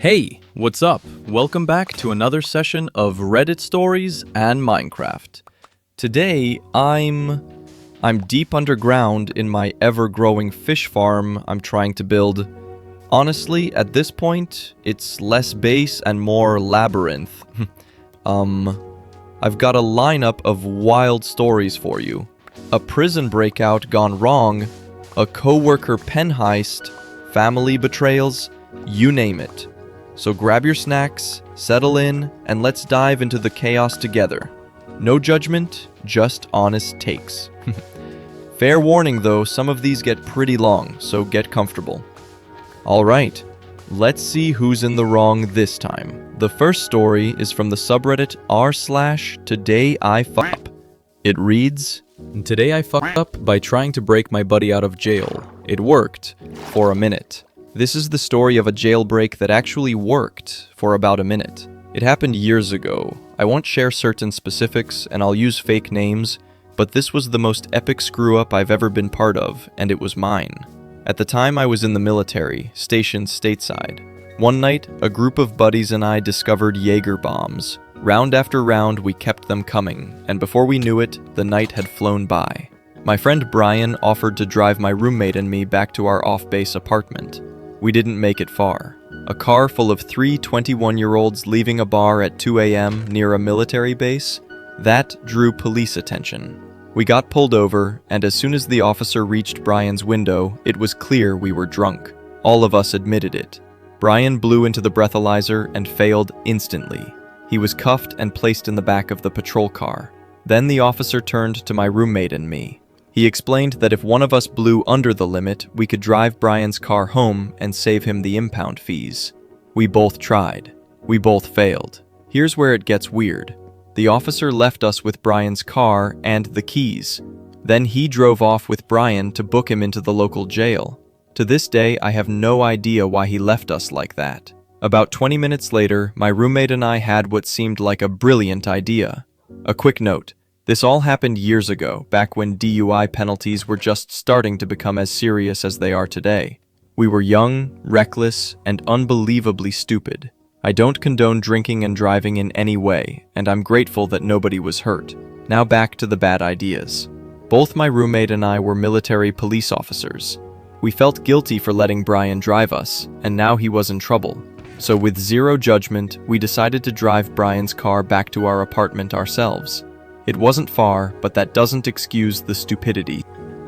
Hey, what's up? Welcome back to another session of Reddit stories and Minecraft. Today, I'm deep underground in my ever-growing fish farm I'm trying to build. Honestly, at this point, it's less base and more labyrinth. I've got a lineup of wild stories for you. A prison breakout gone wrong, a coworker pen heist, family betrayals, you name it. So grab your snacks, settle in, and let's dive into the chaos together. No judgment, just honest takes. Fair warning though, some of these get pretty long, so get comfortable. Alright, let's see who's in the wrong this time. The first story is from the subreddit r/todayIfuckup. It reads, "Today I fucked up by trying to break my buddy out of jail. It worked, for a minute." This is the story of a jailbreak that actually worked for about a minute. It happened years ago. I won't share certain specifics and I'll use fake names, but this was the most epic screw-up I've ever been part of, and it was mine. At the time I was in the military, stationed stateside. One night, a group of buddies and I discovered Jaeger bombs. Round after round, we kept them coming, and before we knew it, the night had flown by. My friend Brian offered to drive my roommate and me back to our off-base apartment. We didn't make it far. A car full of three 21-year-olds leaving a bar at 2 a.m. near a military base? That drew police attention. We got pulled over, and as soon as the officer reached Brian's window, it was clear we were drunk. All of us admitted it. Brian blew into the breathalyzer and failed instantly. He was cuffed and placed in the back of the patrol car. Then the officer turned to my roommate and me. He explained that if one of us blew under the limit, we could drive Brian's car home and save him the impound fees. We both tried. We both failed. Here's where it gets weird. The officer left us with Brian's car and the keys. Then he drove off with Brian to book him into the local jail. To this day, I have no idea why he left us like that. About 20 minutes later, my roommate and I had what seemed like a brilliant idea. A quick note. This all happened years ago, back when DUI penalties were just starting to become as serious as they are today. We were young, reckless, and unbelievably stupid. I don't condone drinking and driving in any way, and I'm grateful that nobody was hurt. Now back to the bad ideas. Both my roommate and I were military police officers. We felt guilty for letting Brian drive us, and now he was in trouble. So with zero judgment, we decided to drive Brian's car back to our apartment ourselves. It wasn't far, but that doesn't excuse the stupidity.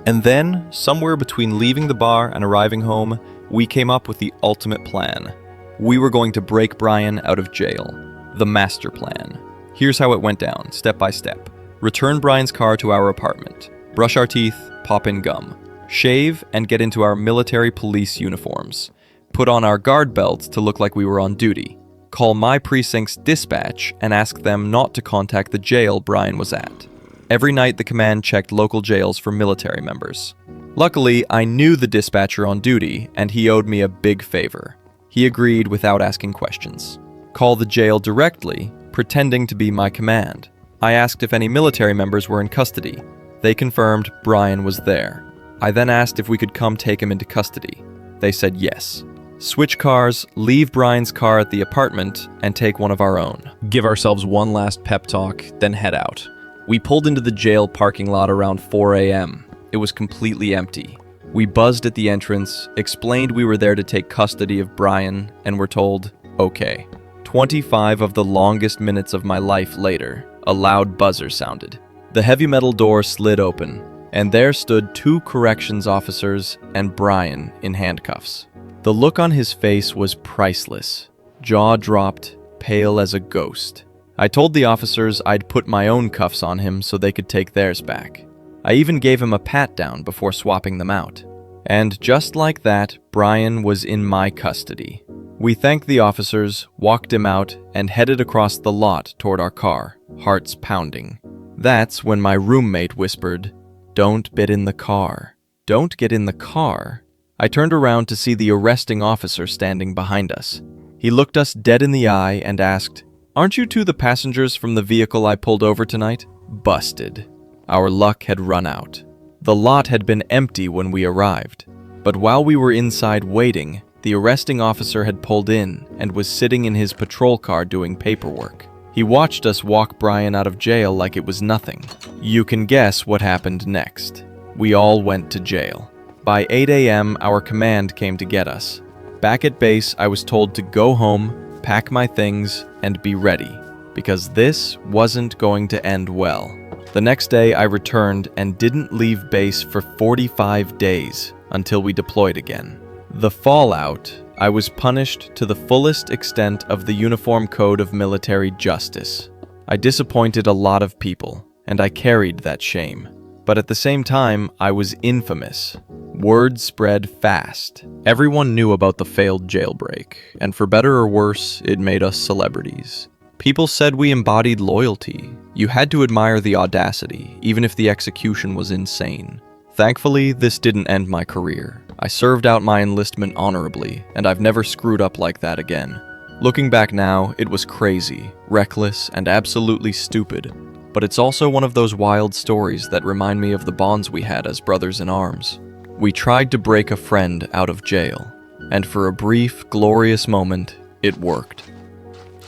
And then, somewhere between leaving the bar and arriving home, we came up with the ultimate plan. We were going to break Brian out of jail. The master plan. Here's how it went down, step by step. Return Brian's car to our apartment. Brush our teeth, pop in gum. Shave and get into our military police uniforms. Put on our guard belts to look like we were on duty. Call my precinct's dispatch and ask them not to contact the jail Brian was at. Every night the command checked local jails for military members. Luckily, I knew the dispatcher on duty and he owed me a big favor. He agreed without asking questions. Call the jail directly, pretending to be my command. I asked if any military members were in custody. They confirmed Brian was there. I then asked if we could come take him into custody. They said yes. Switch cars, leave Brian's car at the apartment, and take one of our own. Give ourselves one last pep talk, then head out. We pulled into the jail parking lot around 4 a.m. It was completely empty. We buzzed at the entrance, explained we were there to take custody of Brian, and were told, okay. 25 of the longest minutes of my life later, a loud buzzer sounded. The heavy metal door slid open, and there stood two corrections officers and Brian in handcuffs. The look on his face was priceless. Jaw dropped, pale as a ghost. I told the officers I'd put my own cuffs on him so they could take theirs back. I even gave him a pat-down before swapping them out. And just like that, Brian was in my custody. We thanked the officers, walked him out, and headed across the lot toward our car, hearts pounding. That's when my roommate whispered, "Don't get in the car." Don't get in the car? I turned around to see the arresting officer standing behind us. He looked us dead in the eye and asked, "Aren't you two the passengers from the vehicle I pulled over tonight?" Busted. Our luck had run out. The lot had been empty when we arrived. But while we were inside waiting, the arresting officer had pulled in and was sitting in his patrol car doing paperwork. He watched us walk Brian out of jail like it was nothing. You can guess what happened next. We all went to jail. By 8 a.m., our command came to get us. Back at base, I was told to go home, pack my things, and be ready, because this wasn't going to end well. The next day, I returned and didn't leave base for 45 days until we deployed again. The fallout, I was punished to the fullest extent of the Uniform Code of Military Justice. I disappointed a lot of people, and I carried that shame. But at the same time, I was infamous. Word spread fast. Everyone knew about the failed jailbreak, and for better or worse, it made us celebrities. People said we embodied loyalty. You had to admire the audacity, even if the execution was insane. Thankfully, this didn't end my career. I served out my enlistment honorably, and I've never screwed up like that again. Looking back now, it was crazy, reckless, and absolutely stupid. But it's also one of those wild stories that remind me of the bonds we had as brothers in arms. We tried to break a friend out of jail, and for a brief, glorious moment, it worked.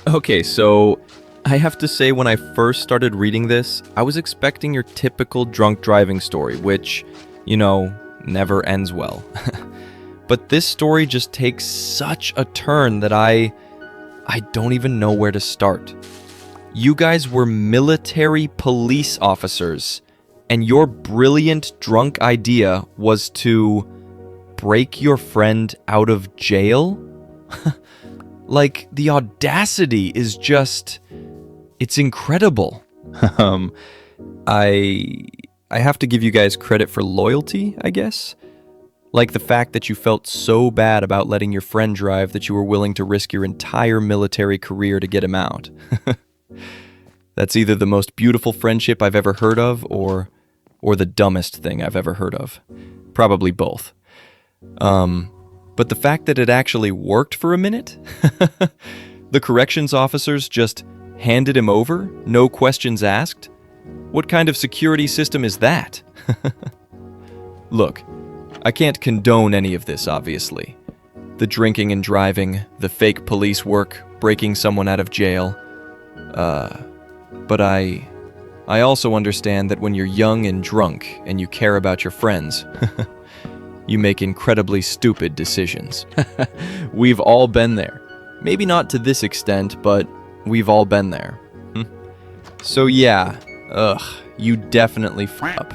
Okay, so I have to say when I first started reading this, I was expecting your typical drunk driving story, which, never ends well. But this story just takes such a turn that I don't even know where to start. You guys were military police officers, and your brilliant drunk idea was to break your friend out of jail? Like, the audacity is just... it's incredible. I have to give you guys credit for loyalty, I guess. Like the fact that you felt so bad about letting your friend drive that you were willing to risk your entire military career to get him out. That's either the most beautiful friendship I've ever heard of or the dumbest thing I've ever heard of. Probably both. But the fact that it actually worked for a minute? The corrections officers just handed him over, no questions asked? What kind of security system is that? Look, I can't condone any of this, obviously. The drinking and driving, the fake police work, breaking someone out of jail. But I also understand that when you're young and drunk and you care about your friends, you make incredibly stupid decisions. We've all been there. Maybe not to this extent, but we've all been there. So yeah, you definitely f***ed up.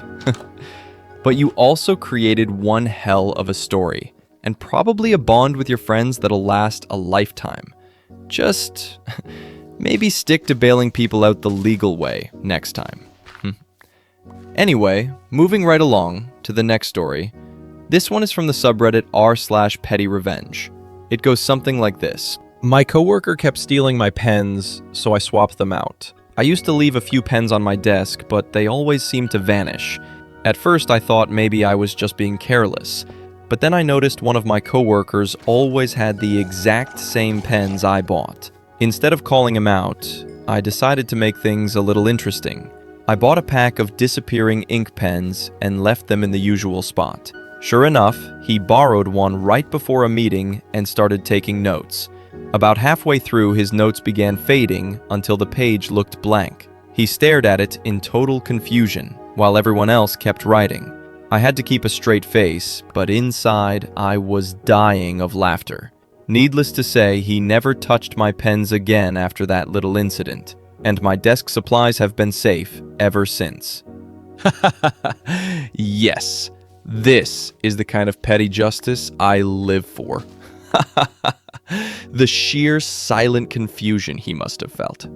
But you also created one hell of a story, and probably a bond with your friends that'll last a lifetime. Just maybe stick to bailing people out the legal way next time. Anyway, moving right along to the next story. This one is from the subreddit r/pettyrevenge. It goes something like this. My coworker kept stealing my pens, so I swapped them out. I used to leave a few pens on my desk, but they always seemed to vanish. At first, I thought maybe I was just being careless, but then I noticed one of my coworkers always had the exact same pens I bought. Instead of calling him out, I decided to make things a little interesting. I bought a pack of disappearing ink pens and left them in the usual spot. Sure enough, he borrowed one right before a meeting and started taking notes. About halfway through, his notes began fading until the page looked blank. He stared at it in total confusion, while everyone else kept writing. I had to keep a straight face, but inside, I was dying of laughter. Needless to say, he never touched my pens again after that little incident, and my desk supplies have been safe ever since. Yes, this is the kind of petty justice I live for. The sheer silent confusion he must have felt.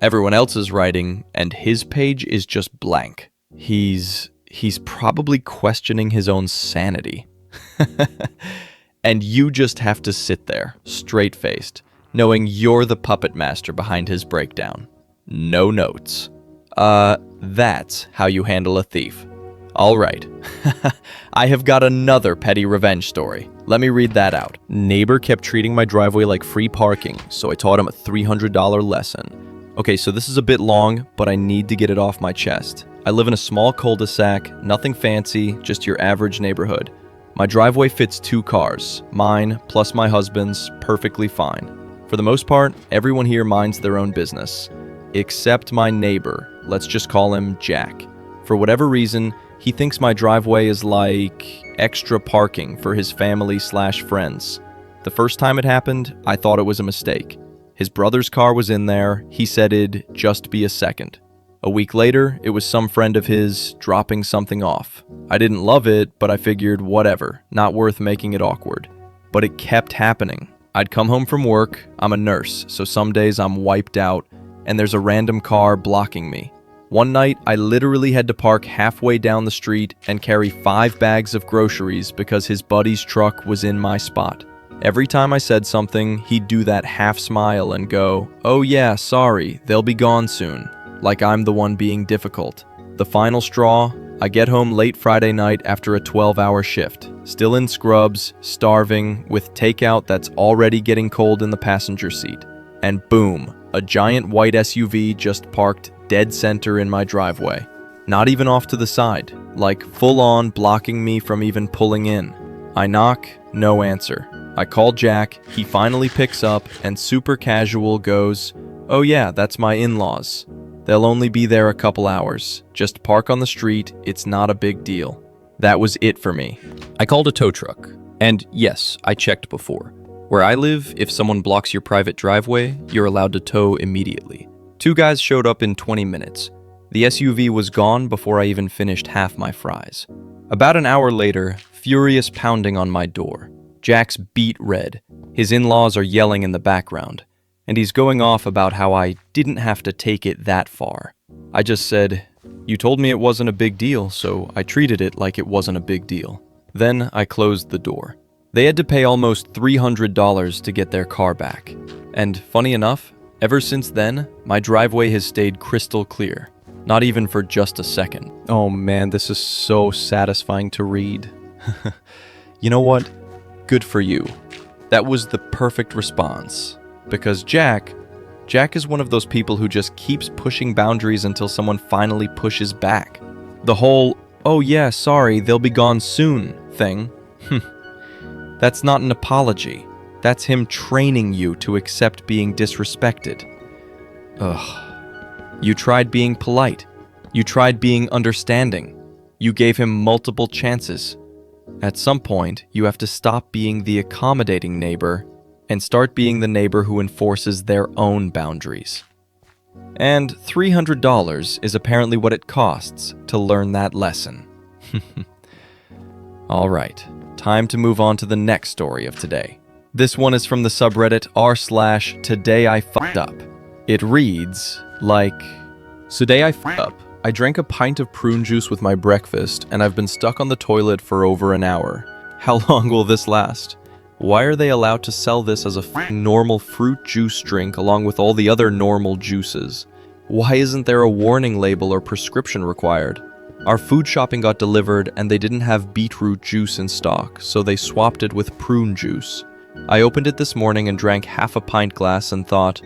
Everyone else is writing, and his page is just blank. He's probably questioning his own sanity. And you just have to sit there, straight-faced, knowing you're the puppet master behind his breakdown. No notes. That's how you handle a thief. All right. I have got another petty revenge story. Let me read that out. Neighbor kept treating my driveway like free parking, so I taught him a $300 lesson. Okay, so this is a bit long, but I need to get it off my chest. I live in a small cul-de-sac, nothing fancy, just your average neighborhood. My driveway fits 2 cars, mine plus my husband's, perfectly fine. For the most part, everyone here minds their own business. Except my neighbor, let's just call him Jack. For whatever reason, he thinks my driveway is like extra parking for his family/friends. The first time it happened, I thought it was a mistake. His brother's car was in there, he said it'd just be a second. A week later, it was some friend of his dropping something off. I didn't love it, but I figured whatever, not worth making it awkward. But it kept happening. I'd come home from work, I'm a nurse, so some days I'm wiped out, and there's a random car blocking me. One night, I literally had to park halfway down the street and carry 5 bags of groceries because his buddy's truck was in my spot. Every time I said something, he'd do that half smile and go, "Oh yeah, sorry, they'll be gone soon," like I'm the one being difficult. The final straw, I get home late Friday night after a 12-hour shift, still in scrubs, starving, with takeout that's already getting cold in the passenger seat. And boom, a giant white SUV just parked dead center in my driveway. Not even off to the side, like full on blocking me from even pulling in. I knock, no answer. I call Jack, he finally picks up and super casual goes, "Oh yeah, that's my in-laws. They'll only be there a couple hours. Just park on the street, it's not a big deal." That was it for me. I called a tow truck. And yes, I checked before. Where I live, if someone blocks your private driveway, you're allowed to tow immediately. 2 guys showed up in 20 minutes. The SUV was gone before I even finished half my fries. About an hour later, furious pounding on my door. Jack's beet red. His in-laws are yelling in the background. And he's going off about how I didn't have to take it that far. I just said, "You told me it wasn't a big deal, so I treated it like it wasn't a big deal." Then I closed the door. They had to pay almost $300 to get their car back. And funny enough, ever since then, my driveway has stayed crystal clear. Not even for just a second. Oh man, this is so satisfying to read. You know what? Good for you. That was the perfect response. Because Jack is one of those people who just keeps pushing boundaries until someone finally pushes back. The whole, "Oh yeah, sorry, they'll be gone soon" thing. That's not an apology. That's him training you to accept being disrespected. Ugh. You tried being polite. You tried being understanding. You gave him multiple chances. At some point, you have to stop being the accommodating neighbor and start being the neighbor who enforces their own boundaries. And $300 is apparently what it costs to learn that lesson. All right, time to move on to the next story of today. This one is from the subreddit r/todayIfuckedup. It reads like, "Today I fucked up. I drank a pint of prune juice with my breakfast, and I've been stuck on the toilet for over an hour. How long will this last? Why are they allowed to sell this as a normal fruit juice drink along with all the other normal juices? Why isn't there a warning label or prescription required? Our food shopping got delivered and they didn't have beetroot juice in stock, so they swapped it with prune juice. I opened it this morning and drank half a pint glass and thought,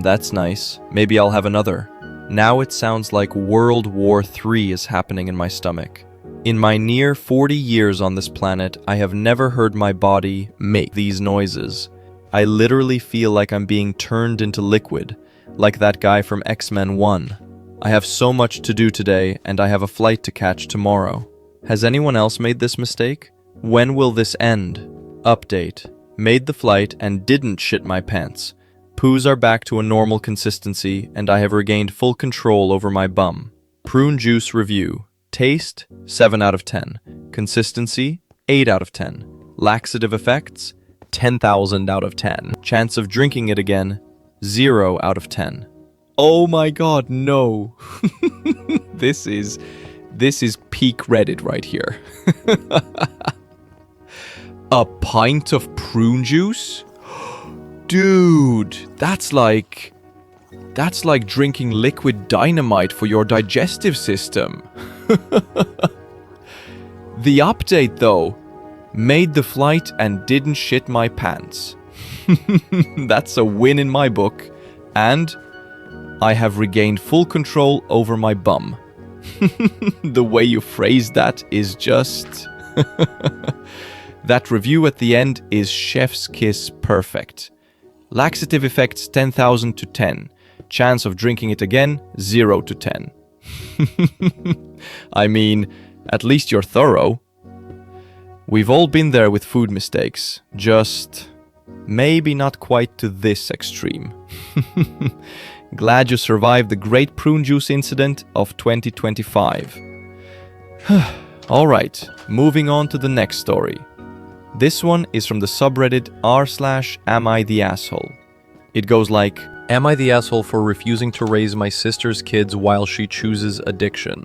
that's nice. Maybe I'll have another. Now it sounds like World War III is happening in my stomach. In my near 40 years on this planet, I have never heard my body make these noises. I literally feel like I'm being turned into liquid, like that guy from X-Men 1. I have so much to do today, and I have a flight to catch tomorrow. Has anyone else made this mistake? When will this end? Update. Made the flight and didn't shit my pants. Poos are back to a normal consistency, and I have regained full control over my bum. Prune juice review. Taste, 7 out of 10. Consistency, 8 out of 10. Laxative effects, 10,000 out of 10. Chance of drinking it again, 0 out of 10. Oh my god, no. This is peak Reddit right here. A pint of prune juice? Dude, that's like drinking liquid dynamite for your digestive system. The update, though, made the flight and didn't shit my pants. That's a win in my book, and I have regained full control over my bum. The way you phrased that is just... That review at the end is chef's kiss perfect. Laxative effects 10,000 to 10. Chance of drinking it again 0 to 10. I mean, at least you're thorough. We've all been there with food mistakes, just maybe not quite to this extreme. Glad you survived the great prune juice incident of 2025. Alright, moving on to the next story. This one is from the subreddit r/am-I-the-asshole. It goes like, Am I the asshole for refusing to raise my sister's kids while she chooses addiction?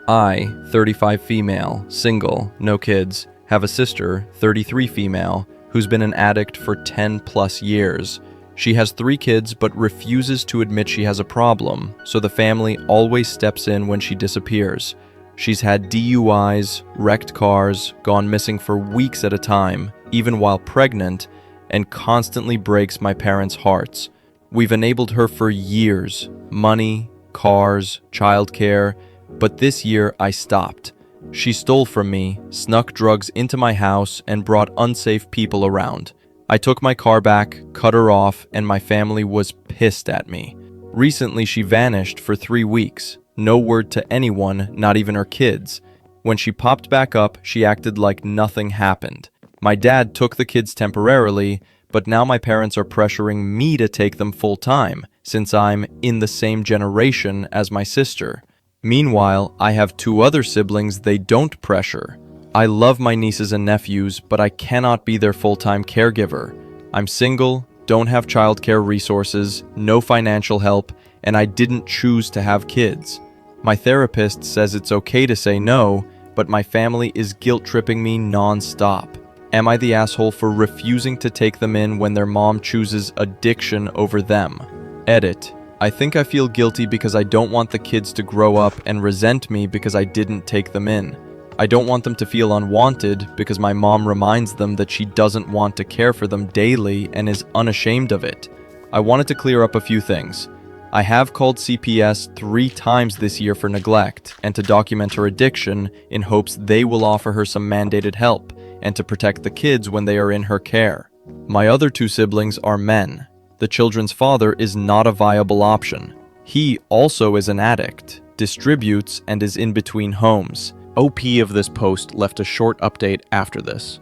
I, 35 female, single, no kids, have a sister, 33 female, who's been an addict for 10 plus years. She has 3 kids but refuses to admit she has a problem, so the family always steps in when she disappears. She's had DUIs, wrecked cars, gone missing for weeks at a time, even while pregnant, and constantly breaks my parents' hearts. We've enabled her for years, money, cars, childcare, but this year I stopped. She stole from me, snuck drugs into my house, and brought unsafe people around. I took my car back, cut her off, and my family was pissed at me. Recently she vanished for 3 weeks. No word to anyone, not even her kids. When she popped back up, she acted like nothing happened. My dad took the kids temporarily, but now my parents are pressuring me to take them full time, since I'm in the same generation as my sister. Meanwhile, I have 2 other siblings they don't pressure. I love my nieces and nephews, but I cannot be their full-time caregiver. I'm single, don't have childcare resources, no financial help, and I didn't choose to have kids. My therapist says it's okay to say no, but my family is guilt-tripping me non-stop. Am I the asshole for refusing to take them in when their mom chooses addiction over them? Edit. I think I feel guilty because I don't want the kids to grow up and resent me because I didn't take them in. I don't want them to feel unwanted because my mom reminds them that she doesn't want to care for them daily and is unashamed of it. I wanted to clear up a few things. I have called CPS 3 times this year for neglect and to document her addiction in hopes they will offer her some mandated help and to protect the kids when they are in her care. My other 2 siblings are men. The children's father is not a viable option. He also is an addict, distributes, and is in between homes. OP of this post left a short update after this.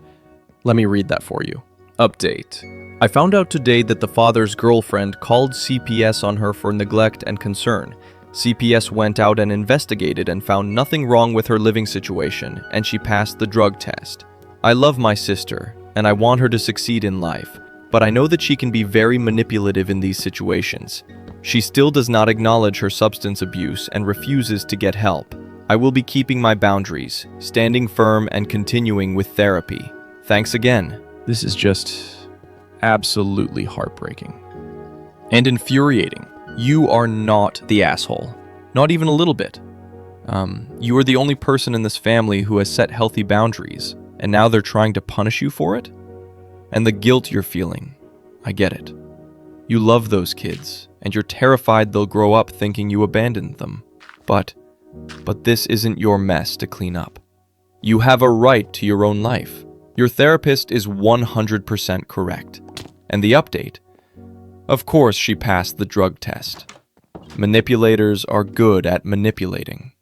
Let me read that for you. Update. I found out today that the father's girlfriend called CPS on her for neglect and concern. CPS went out and investigated and found nothing wrong with her living situation, and she passed the drug test. I love my sister, and I want her to succeed in life, but I know that she can be very manipulative in these situations. She still does not acknowledge her substance abuse and refuses to get help. I will be keeping my boundaries, standing firm and continuing with therapy. Thanks again. This is just absolutely heartbreaking. And infuriating. You are not the asshole. Not even a little bit. You are the only person in this family who has set healthy boundaries, and now they're trying to punish you for it? And the guilt you're feeling, I get it. You love those kids, and you're terrified they'll grow up thinking you abandoned them. But this isn't your mess to clean up. You have a right to your own life. Your therapist is 100% correct. And the update? Of course she passed the drug test. Manipulators are good at manipulating.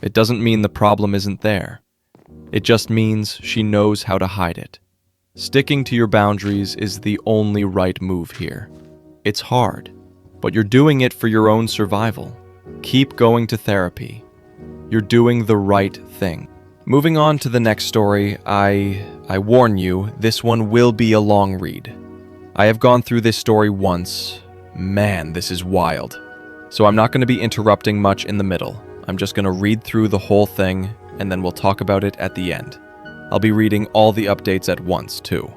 It doesn't mean the problem isn't there. It just means she knows how to hide it. Sticking to your boundaries is the only right move here. It's hard, but you're doing it for your own survival. Keep going to therapy. You're doing the right thing. Moving on to the next story, I warn you, this one will be a long read. I have gone through this story once. Man, this is wild. So I'm not going to be interrupting much in the middle. I'm just going to read through the whole thing, and then we'll talk about it at the end. I'll be reading all the updates at once, too.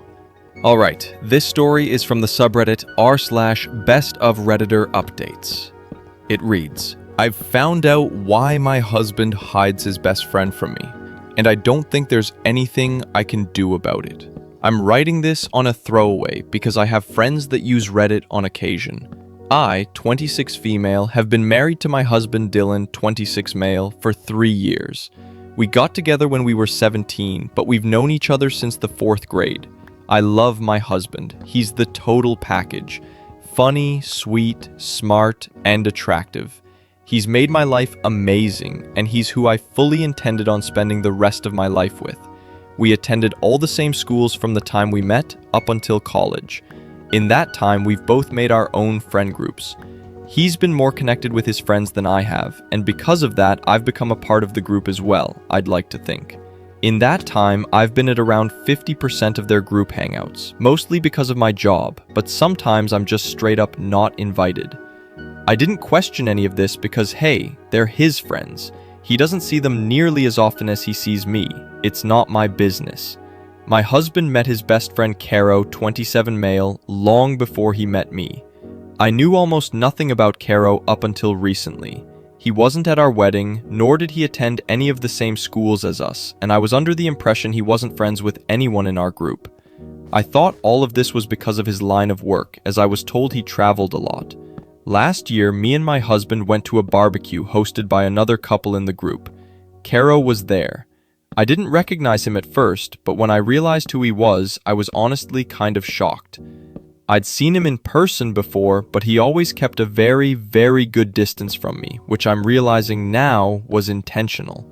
Alright, this story is from the subreddit r/bestofredditorupdates. It reads, I've found out why my husband hides his best friend from me, and I don't think there's anything I can do about it. I'm writing this on a throwaway because I have friends that use Reddit on occasion. I, 26 female, have been married to my husband Dylan, 26 male, for 3 years. We got together when we were 17, but we've known each other since the 4th grade. I love my husband. He's the total package. Funny, sweet, smart, and attractive. He's made my life amazing, and he's who I fully intended on spending the rest of my life with. We attended all the same schools from the time we met up until college. In that time, we've both made our own friend groups. He's been more connected with his friends than I have, and because of that, I've become a part of the group as well, I'd like to think. In that time, I've been at around 50% of their group hangouts, mostly because of my job, but sometimes I'm just straight up not invited. I didn't question any of this because, hey, they're his friends. He doesn't see them nearly as often as he sees me. It's not my business. My husband met his best friend Caro, 27 male, long before he met me. I knew almost nothing about Caro up until recently. He wasn't at our wedding, nor did he attend any of the same schools as us, and I was under the impression he wasn't friends with anyone in our group. I thought all of this was because of his line of work, as I was told he traveled a lot. Last year, me and my husband went to a barbecue hosted by another couple in the group. Caro was there. I didn't recognize him at first, but when I realized who he was, I was honestly kind of shocked. I'd seen him in person before, but he always kept a very, very good distance from me, which I'm realizing now was intentional.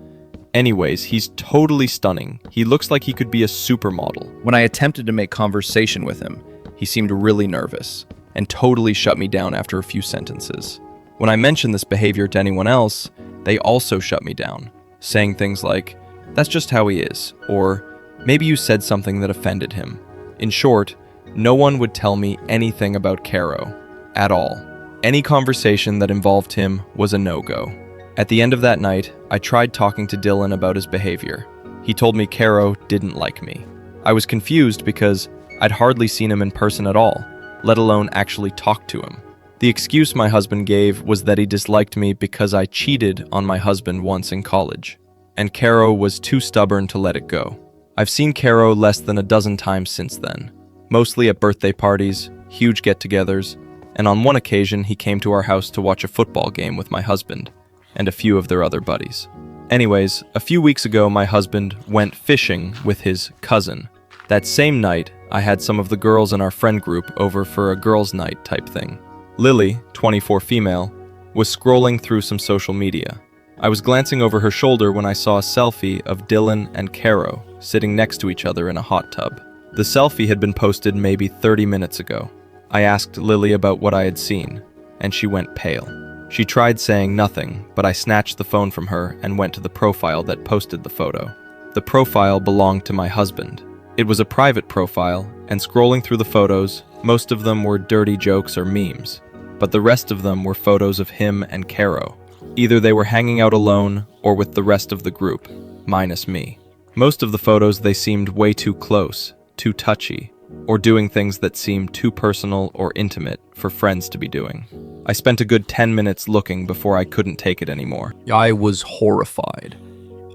Anyways, he's totally stunning. He looks like he could be a supermodel. When I attempted to make conversation with him, he seemed really nervous and totally shut me down after a few sentences. When I mentioned this behavior to anyone else, they also shut me down, saying things like, "That's just how he is," or "Maybe you said something that offended him." In short, no one would tell me anything about Caro, at all. Any conversation that involved him was a no-go. At the end of that night, I tried talking to Dylan about his behavior. He told me Caro didn't like me. I was confused because I'd hardly seen him in person at all, let alone actually talk to him. The excuse my husband gave was that he disliked me because I cheated on my husband once in college, and Caro was too stubborn to let it go. I've seen Caro less than a dozen times since then, mostly at birthday parties, huge get-togethers, and on one occasion he came to our house to watch a football game with my husband and a few of their other buddies. Anyways, a few weeks ago my husband went fishing with his cousin. That same night, I had some of the girls in our friend group over for a girls' night type thing. Lily, 24 female, was scrolling through some social media. I was glancing over her shoulder when I saw a selfie of Dylan and Caro sitting next to each other in a hot tub. The selfie had been posted maybe 30 minutes ago. I asked Lily about what I had seen, and she went pale. She tried saying nothing, but I snatched the phone from her and went to the profile that posted the photo. The profile belonged to my husband. It was a private profile, and scrolling through the photos, most of them were dirty jokes or memes, but the rest of them were photos of him and Caro. Either they were hanging out alone or with the rest of the group, minus me. Most of the photos they seemed way too close, too touchy, or doing things that seemed too personal or intimate for friends to be doing. I spent a good 10 minutes looking before I couldn't take it anymore. I was horrified.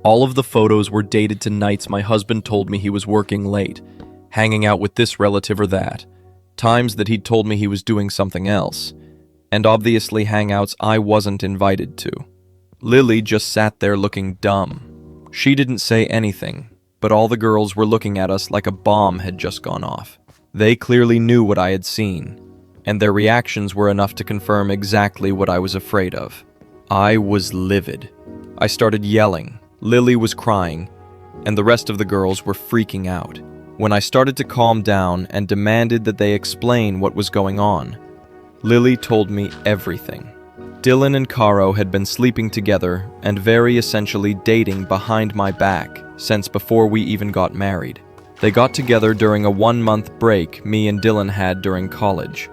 All of the photos were dated to nights my husband told me he was working late, hanging out with this relative or that, times that he'd told me he was doing something else, and obviously hangouts I wasn't invited to. Lily just sat there looking dumb. She didn't say anything, but all the girls were looking at us like a bomb had just gone off. They clearly knew what I had seen, and their reactions were enough to confirm exactly what I was afraid of. I was livid. I started yelling. Lily was crying, and the rest of the girls were freaking out. When I started to calm down and demanded that they explain what was going on, Lily told me everything. Dylan and Caro had been sleeping together and very essentially dating behind my back since before we even got married. They got together during a 1-month break me and Dylan had during college,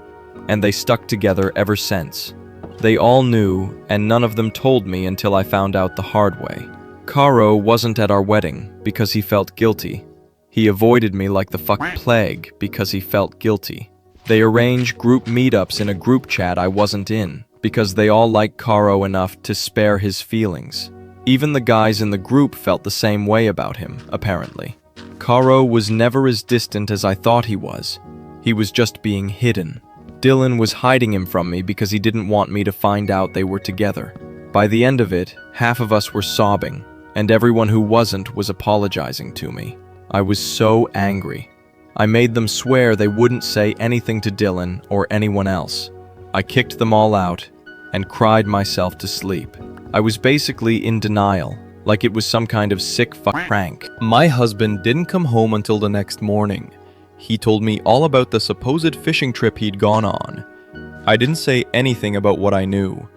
and they stuck together ever since. They all knew, and none of them told me until I found out the hard way. Caro wasn't at our wedding because he felt guilty. He avoided me like the plague because he felt guilty. They arranged group meetups in a group chat I wasn't in because they all liked Caro enough to spare his feelings. Even the guys in the group felt the same way about him, apparently. Caro was never as distant as I thought he was. He was just being hidden. Dylan was hiding him from me because he didn't want me to find out they were together. By the end of it, half of us were sobbing. and everyone who wasn't was apologizing to me. I was so angry. I made them swear they wouldn't say anything to Dylan or anyone else. I kicked them all out and cried myself to sleep. I was basically in denial, like it was some kind of sick prank. My husband didn't come home until the next morning. He told me all about the supposed fishing trip he'd gone on. I didn't say anything about what I knew.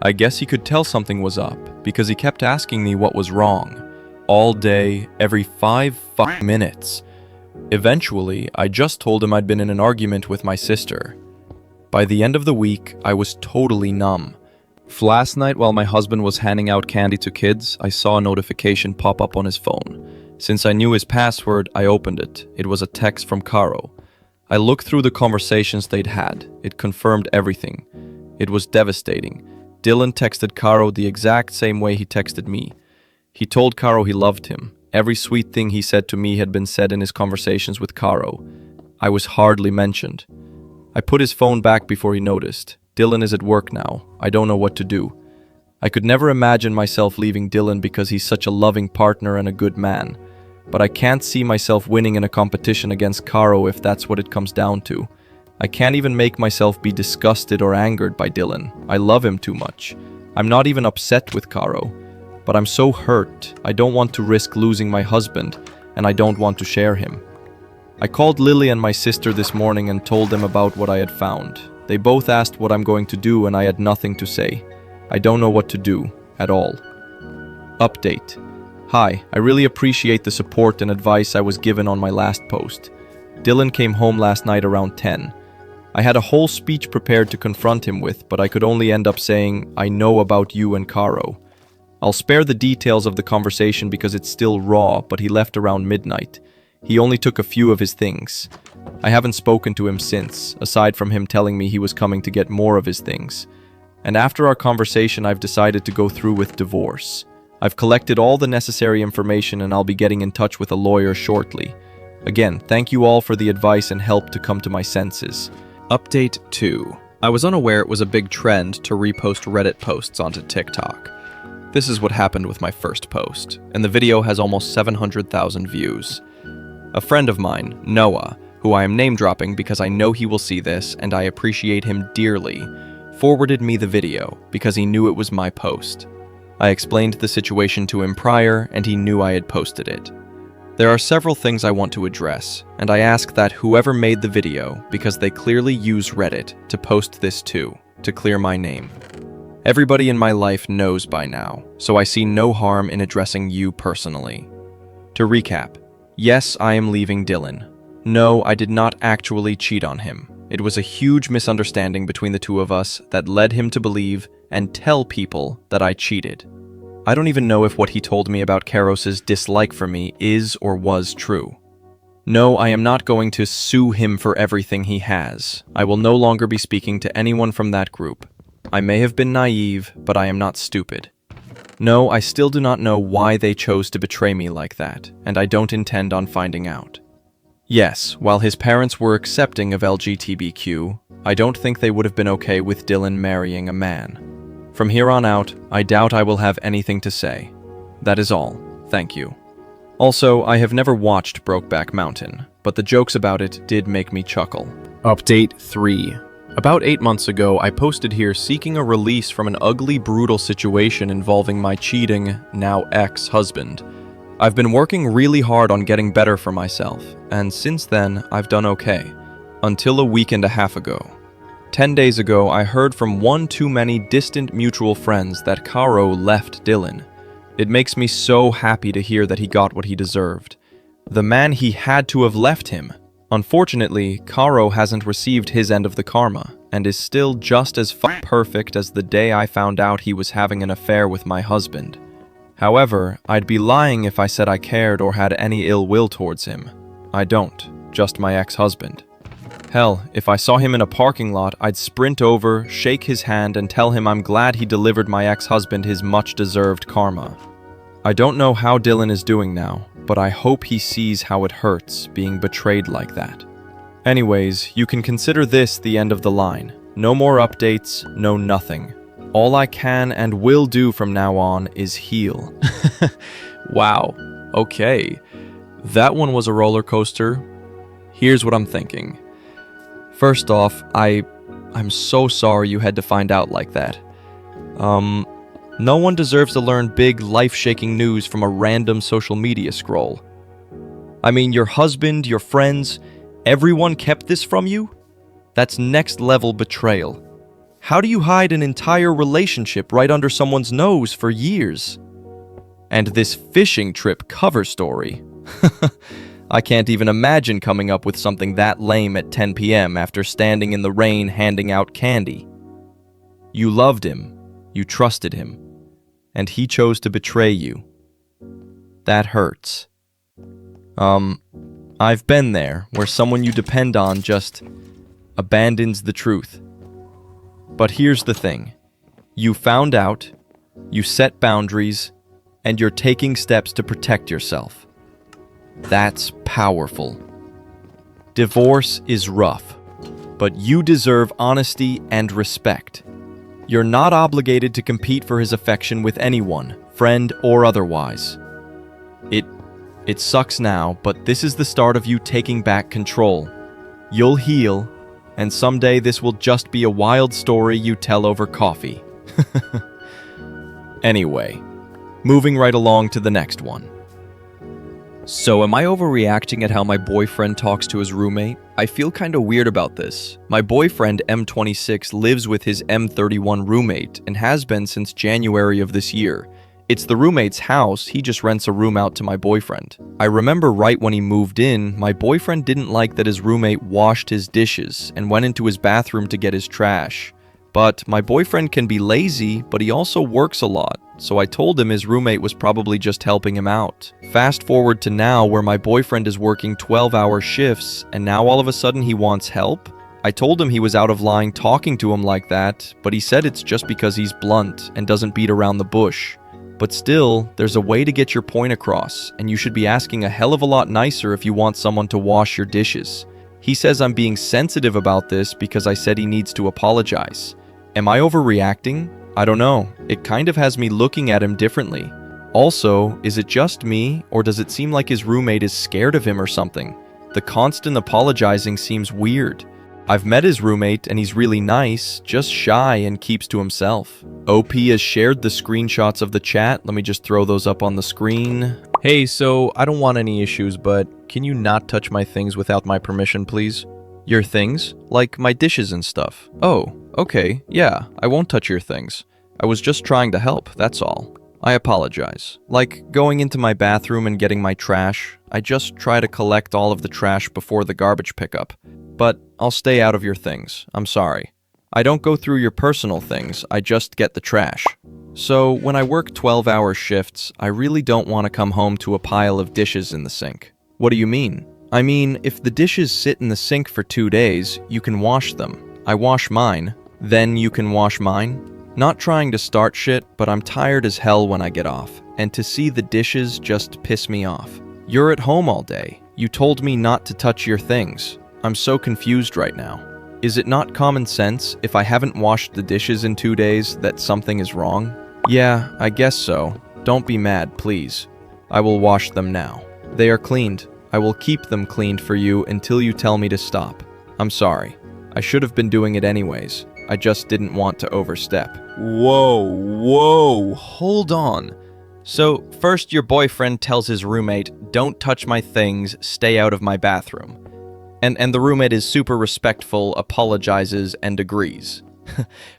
I guess he could tell something was up, because he kept asking me what was wrong. All day, every 5 minutes. Eventually, I just told him I'd been in an argument with my sister. By the end of the week, I was totally numb. Last night, while my husband was handing out candy to kids, I saw a notification pop up on his phone. Since I knew his password, I opened it. It was a text from Caro. I looked through the conversations they'd had. It confirmed everything. It was devastating. Dylan texted Caro the exact same way he texted me. He told Caro he loved him. Every sweet thing he said to me had been said in his conversations with Caro. I was hardly mentioned. I put his phone back before he noticed. Dylan is at work now. I don't know what to do. I could never imagine myself leaving Dylan because he's such a loving partner and a good man. But I can't see myself winning in a competition against Caro if that's what it comes down to. I can't even make myself be disgusted or angered by Dylan. I love him too much. I'm not even upset with Caro. But I'm so hurt. I don't want to risk losing my husband, and I don't want to share him. I called Lily and my sister this morning and told them about what I had found. They both asked what I'm going to do, and I had nothing to say. I don't know what to do, at all. Update. Hi, I really appreciate the support and advice I was given on my last post. Dylan came home last night around 10. I had a whole speech prepared to confront him with, but I could only end up saying, I know about you and Caro. I'll spare the details of the conversation because it's still raw, but he left around midnight. He only took a few of his things. I haven't spoken to him since, aside from him telling me he was coming to get more of his things. And after our conversation, I've decided to go through with divorce. I've collected all the necessary information and I'll be getting in touch with a lawyer shortly. Again, thank you all for the advice and help to come to my senses. Update 2. I was unaware it was a big trend to repost Reddit posts onto TikTok. This is what happened with my first post, and the video has almost 700,000 views. A friend of mine, Noah, who I am name-dropping because I know he will see this and I appreciate him dearly, forwarded me the video because he knew it was my post. I explained the situation to him prior and he knew I had posted it. There are several things I want to address, and I ask that whoever made the video, because they clearly use Reddit, to post this too, to clear my name. Everybody in my life knows by now, so I see no harm in addressing you personally. To recap, yes, I am leaving Dylan. No, I did not actually cheat on him. It was a huge misunderstanding between the two of us that led him to believe and tell people that I cheated. I don't even know if what he told me about Karos's dislike for me is or was true. No, I am not going to sue him for everything he has. I will no longer be speaking to anyone from that group. I may have been naive, but I am not stupid. No, I still do not know why they chose to betray me like that, and I don't intend on finding out. Yes, while his parents were accepting of LGBTQ, I don't think they would have been okay with Dylan marrying a man. From here on out, I doubt I will have anything to say. That is all. Thank you. Also, I have never watched Brokeback Mountain, but the jokes about it did make me chuckle. Update 3. About 8 months ago, I posted here seeking a release from an ugly, brutal situation involving my cheating, now ex-husband. I've been working really hard on getting better for myself, and since then, I've done okay. Until a week and a half ago. 10 days ago, I heard from one too many distant mutual friends that Caro left Dylan. It makes me so happy to hear that he got what he deserved. The man he had to have left him. Unfortunately, Caro hasn't received his end of the karma, and is still just as perfect as the day I found out he was having an affair with my husband. However, I'd be lying if I said I cared or had any ill will towards him. I don't, just my ex-husband. Hell, if I saw him in a parking lot, I'd sprint over, shake his hand, and tell him I'm glad he delivered my ex-husband his much-deserved karma. I don't know how Dylan is doing now, but I hope he sees how it hurts being betrayed like that. Anyways, you can consider this the end of the line. No more updates, no nothing. All I can and will do from now on is heal. Wow. Okay. That one was a roller coaster. Here's what I'm thinking. First off, I'm so sorry you had to find out like that. No one deserves to learn big, life-shaking news from a random social media scroll. I mean, your husband, your friends, everyone kept this from you? That's next-level betrayal. How do you hide an entire relationship right under someone's nose for years? And this fishing trip cover story. I can't even imagine coming up with something that lame at 10 p.m. after standing in the rain handing out candy. You loved him, you trusted him, and he chose to betray you. That hurts. I've been there, where someone you depend on just abandons the truth. But here's the thing. You found out, you set boundaries, and you're taking steps to protect yourself. That's powerful. Divorce is rough, but you deserve honesty and respect. You're not obligated to compete for his affection with anyone, friend or otherwise. It sucks now, but this is the start of you taking back control. You'll heal, and someday this will just be a wild story you tell over coffee. Anyway, moving right along to the next one. So am I overreacting at how my boyfriend talks to his roommate? I feel kinda weird about this. My boyfriend M26 lives with his M31 roommate and has been since January of this year. It's the roommate's house, he just rents a room out to my boyfriend. I remember right when he moved in, my boyfriend didn't like that his roommate washed his dishes and went into his bathroom to get his trash. But my boyfriend can be lazy, but he also works a lot, so I told him his roommate was probably just helping him out. Fast forward to now where my boyfriend is working 12-hour shifts, and now all of a sudden he wants help? I told him he was out of line talking to him like that, but he said it's just because he's blunt and doesn't beat around the bush. But still, there's a way to get your point across, and you should be asking a hell of a lot nicer if you want someone to wash your dishes. He says I'm being sensitive about this because I said he needs to apologize. Am I overreacting? I don't know. It kind of has me looking at him differently. Also, is it just me, or does it seem like his roommate is scared of him or something? The constant apologizing seems weird. I've met his roommate and he's really nice, just shy and keeps to himself. OP has shared the screenshots of the chat. Let me just throw those up on the screen. Hey, so I don't want any issues, but can you not touch my things without my permission, please? Your things? Like my dishes and stuff. Oh, okay, yeah, I won't touch your things. I was just trying to help, that's all. I apologize. Like going into my bathroom and getting my trash. I just try to collect all of the trash before the garbage pickup. But I'll stay out of your things. I'm sorry. I don't go through your personal things, I just get the trash. So when I work 12-hour shifts, I really don't want to come home to a pile of dishes in the sink. What do you mean? I mean, if the dishes sit in the sink for 2 days, you can wash them. I wash mine, then you can wash mine. Not trying to start shit, but I'm tired as hell when I get off, and to see the dishes just piss me off. You're at home all day. You told me not to touch your things. I'm so confused right now. Is it not common sense, if I haven't washed the dishes in 2 days, that something is wrong? Yeah, I guess so. Don't be mad, please. I will wash them now. They are cleaned. I will keep them cleaned for you until you tell me to stop. I'm sorry. I should have been doing it anyways. I just didn't want to overstep. Whoa, hold on. So, first your boyfriend tells his roommate, don't touch my things, stay out of my bathroom. And the roommate is super respectful, apologizes, and agrees.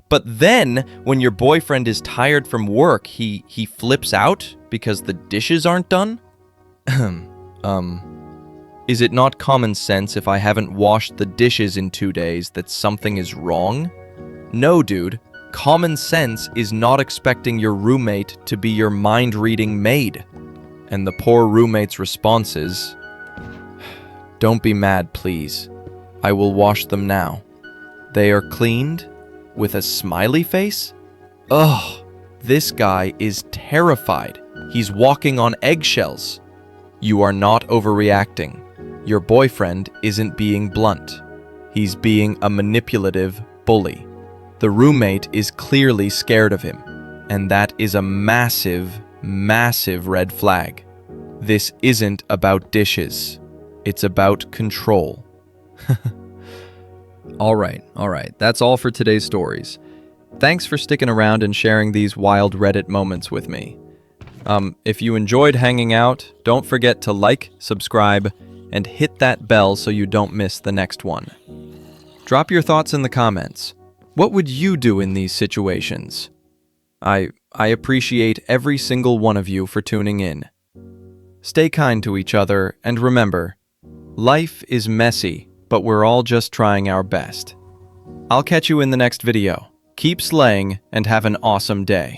But then, when your boyfriend is tired from work, he flips out because the dishes aren't done? Is it not common sense if I haven't washed the dishes in 2 days that something is wrong? No, dude. Common sense is not expecting your roommate to be your mind-reading maid. And the poor roommate's response is, don't be mad, please. I will wash them now. They are cleaned? With a smiley face? Ugh, this guy is terrified. He's walking on eggshells. You are not overreacting. Your boyfriend isn't being blunt. He's being a manipulative bully. The roommate is clearly scared of him, and that is a massive, massive red flag. This isn't about dishes. It's about control. All right. That's all for today's stories. Thanks for sticking around and sharing these wild Reddit moments with me. If you enjoyed hanging out, don't forget to like, subscribe, and hit that bell so you don't miss the next one. Drop your thoughts in the comments. What would you do in these situations? I appreciate every single one of you for tuning in. Stay kind to each other, and remember, life is messy, but we're all just trying our best. I'll catch you in the next video. Keep slaying and have an awesome day.